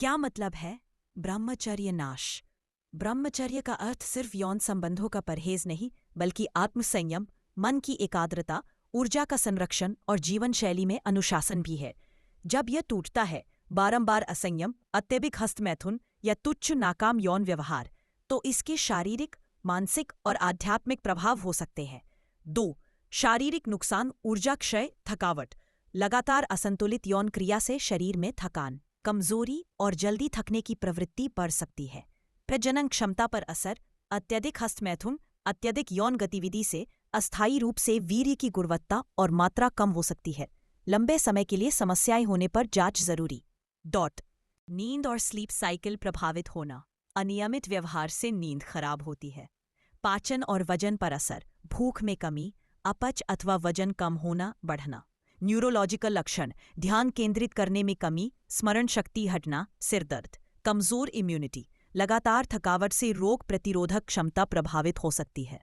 क्या मतलब है ब्रह्मचर्य नाश? ब्रह्मचर्य का अर्थ सिर्फ यौन संबंधों का परहेज नहीं, बल्कि आत्मसंयम, मन की एकाग्रता, ऊर्जा का संरक्षण और जीवन शैली में अनुशासन भी है। जब यह टूटता है, बारंबार असंयम, अत्यधिक हस्तमैथुन या तुच्छ नाकाम यौन व्यवहार, तो इसके शारीरिक, मानसिक और आध्यात्मिक प्रभाव हो सकते हैं। 2. शारीरिक नुकसान, ऊर्जा क्षय, थकावट। लगातार असंतुलित यौन क्रिया से शरीर में थकान, कमजोरी और जल्दी थकने की प्रवृत्ति बढ़ सकती है। प्रजनन क्षमता पर असर, अत्यधिक हस्तमैथुन, अत्यधिक यौन गतिविधि से अस्थायी रूप से वीर्य की गुणवत्ता और मात्रा कम हो सकती है। लंबे समय के लिए समस्याएं होने पर जांच जरूरी। नींद और स्लीप साइकिल प्रभावित होना। अनियमित व्यवहार से नींद खराब होती है। पाचन और वजन पर असर, भूख में कमी, अपच अथवा वजन कम होना, बढ़ना। न्यूरोलॉजिकल लक्षण, ध्यान केंद्रित करने में कमी, स्मरण शक्ति हटना, सिर दर्द। कमजोर इम्यूनिटी, लगातार थकावट से रोग प्रतिरोधक क्षमता प्रभावित हो सकती है।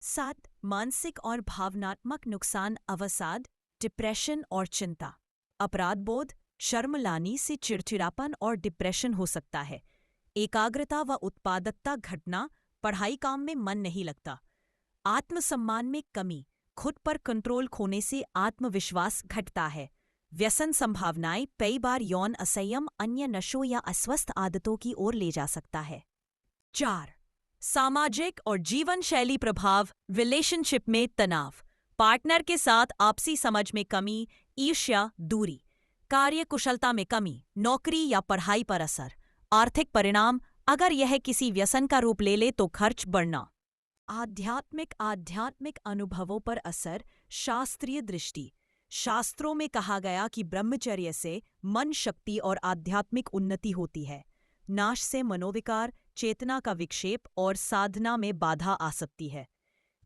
7. मानसिक और भावनात्मक नुकसान, अवसाद, डिप्रेशन और चिंता। अपराध बोध, शर्मलानी से चिड़चिड़ापन और डिप्रेशन हो सकता है। एकाग्रता व उत्पादकता घटना, पढ़ाई काम में मन नहीं लगता। आत्मसम्मान में कमी, खुद पर कंट्रोल खोने से आत्मविश्वास घटता है। व्यसन संभावनाएं, कई बार यौन असंयम अन्य नशों या अस्वस्थ आदतों की ओर ले जा सकता है। 4. सामाजिक और जीवन शैली प्रभाव, रिलेशनशिप में तनाव, पार्टनर के साथ आपसी समझ में कमी, ईर्ष्या, दूरी। कार्य कुशलता में कमी, नौकरी या पढ़ाई पर असर। आर्थिक परिणाम, अगर यह किसी व्यसन का रूप ले ले तो खर्च बढ़ना। आध्यात्मिक अनुभवों पर असर, शास्त्रीय दृष्टि। शास्त्रों में कहा गया कि ब्रह्मचर्य से मन शक्ति और आध्यात्मिक उन्नति होती है। नाश से मनोविकार, चेतना का विक्षेप और साधना में बाधा आ सकती है।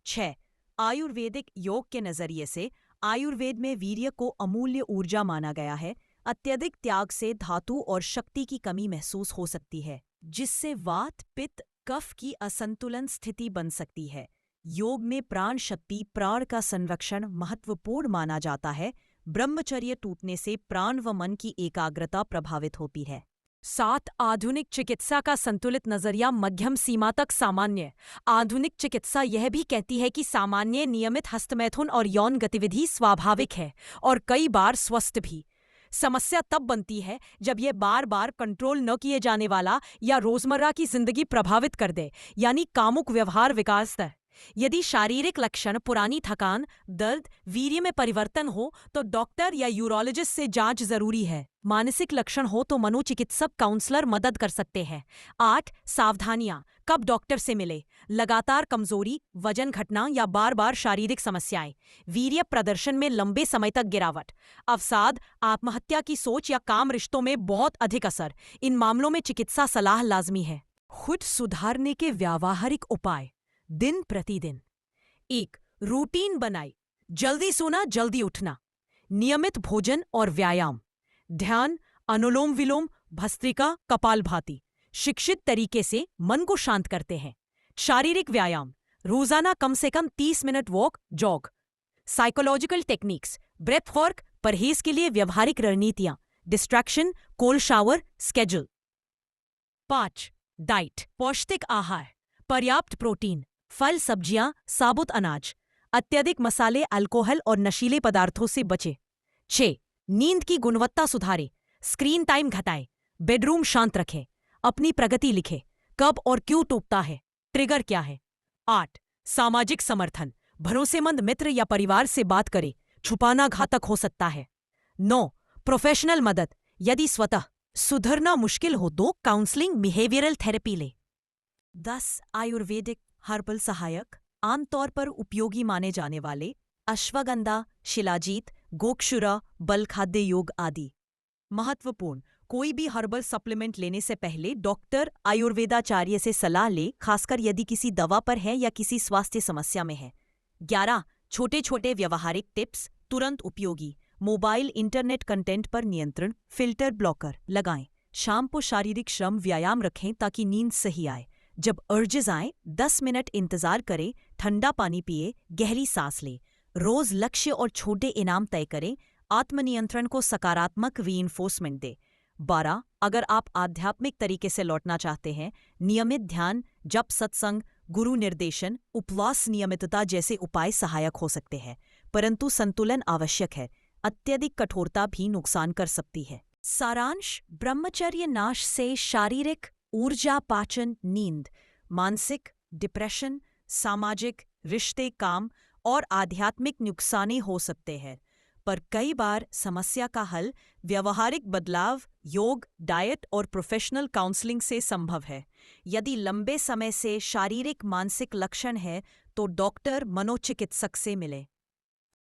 6. आयुर्वेदिक योग के नजरिए से आयुर्वेद में वीर्य को अमूल्य ऊर्जा माना गया है। अत्यधिक त्याग से धातु और शक्ति की कमी महसूस हो सकती है, जिससे वात, पित्त, कफ की असंतुलन स्थिति बन सकती है। योग में प्राण शक्ति, प्राण का संरक्षण महत्वपूर्ण माना जाता है। ब्रह्मचर्य टूटने से प्राण व मन की एकाग्रता प्रभावित होती है। 7. आधुनिक चिकित्सा का संतुलित नजरिया, मध्यम सीमा तक सामान्य। आधुनिक चिकित्सा यह भी कहती है कि सामान्य नियमित हस्तमैथुन और यौन गतिविधि स्वाभाविक है और कई बार स्वस्थ भी। समस्या तब बनती है जब यह बार बार कंट्रोल न किए जाने वाला या रोजमर्रा की जिंदगी प्रभावित कर दे, यानी कामुक व्यवहार विकास है। यदि शारीरिक लक्षण, पुरानी थकान, दर्द, वीर्य में परिवर्तन हो तो डॉक्टर या यूरोलॉजिस्ट से जांच जरूरी है। मानसिक लक्षण हो तो मनोचिकित्सक, काउंसलर मदद कर सकते हैं। 8. सावधानियां, कब डॉक्टर से मिले। लगातार कमजोरी, वजन घटना या बार बार शारीरिक समस्याएं, वीर्य प्रदर्शन में लंबे समय तक गिरावट, अवसाद, आत्महत्या की सोच या काम रिश्तों में बहुत अधिक असर। इन मामलों में चिकित्सा सलाह लाजमी है। खुद सुधारने के व्यावहारिक उपाय, दिन प्रतिदिन। 1. रूटीन बनाई, जल्दी सोना, जल्दी उठना। नियमित भोजन और व्यायाम, ध्यान, अनुलोम विलोम, भस्त्रिका, कपालभाति शिक्षित तरीके से मन को शांत करते हैं। शारीरिक व्यायाम, रोजाना कम से कम 30 minute walk, jog. Psychological techniques, breath work, परहेज के लिए व्यवहारिक रणनीतियां, distraction, cold shower, schedule. 5. Diet, पौष्टिक आहार, पर्याप्त प्रोटीन, फल, सब्जियां, साबुत अनाज। अत्यधिक मसाले, अल्कोहल और नशीले पदार्थों से बचे। 6. नींद की गुणवत्ता सुधारें, स्क्रीन टाइम घटाएं, बेडरूम शांत रखें, अपनी प्रगति लिखें, कब और क्यों टूटता है, ट्रिगर क्या है। 8. सामाजिक समर्थन, भरोसेमंद मित्र या परिवार से बात करें, छुपाना घातक हो सकता है। 9. प्रोफेशनल मदद, यदि स्वतः सुधरना मुश्किल हो तो काउंसलिंग, बिहेवियरल थेरेपी ले। 10. आयुर्वेदिक हर्बल सहायक, आमतौर पर उपयोगी माने जाने वाले, अश्वगंधा, शिलाजीत, गोक्षुरा, बलखाद्य योग आदि। महत्वपूर्ण, कोई भी हर्बल सप्लीमेंट लेने से पहले डॉक्टर, आयुर्वेदाचार्य से सलाह ले, खासकर यदि किसी दवा पर है या किसी स्वास्थ्य समस्या में है। 11. छोटे छोटे व्यवहारिक टिप्स, तुरंत उपयोगी, मोबाइल इंटरनेट कंटेंट पर नियंत्रण, फिल्टर ब्लॉकर लगाएं। शाम को शारीरिक श्रम, व्यायाम रखें ताकि नींद सही आए। जब अर्जेस आए 10 मिनट इंतजार करें, ठंडा पानी पिए, गहरी सांस लें। रोज लक्ष्य और छोटे इनाम तय करें। आत्मनियंत्रण को सकारात्मक रीइंफोर्समेंट दे। 12. अगर आप आध्यात्मिक तरीके से लौटना चाहते हैं, नियमित ध्यान, जप, सत्संग, गुरु निर्देशन, उपवास, नियमितता जैसे उपाय सहायक हो सकते हैं, परंतु संतुलन आवश्यक है। अत्यधिक कठोरता भी नुकसान कर सकती है। सारांश: ब्रह्मचर्य नाश से शारीरिक ऊर्जा, पाचन, नींद, मानसिक डिप्रेशन, सामाजिक रिश्ते, काम और आध्यात्मिक नुकसाने हो सकते हैं। पर कई बार समस्या का हल व्यवहारिक बदलाव, योग, डाइट और प्रोफेशनल काउंसलिंग से संभव है। यदि लंबे समय से शारीरिक मानसिक लक्षण है तो डॉक्टर, मनोचिकित्सक से मिलें।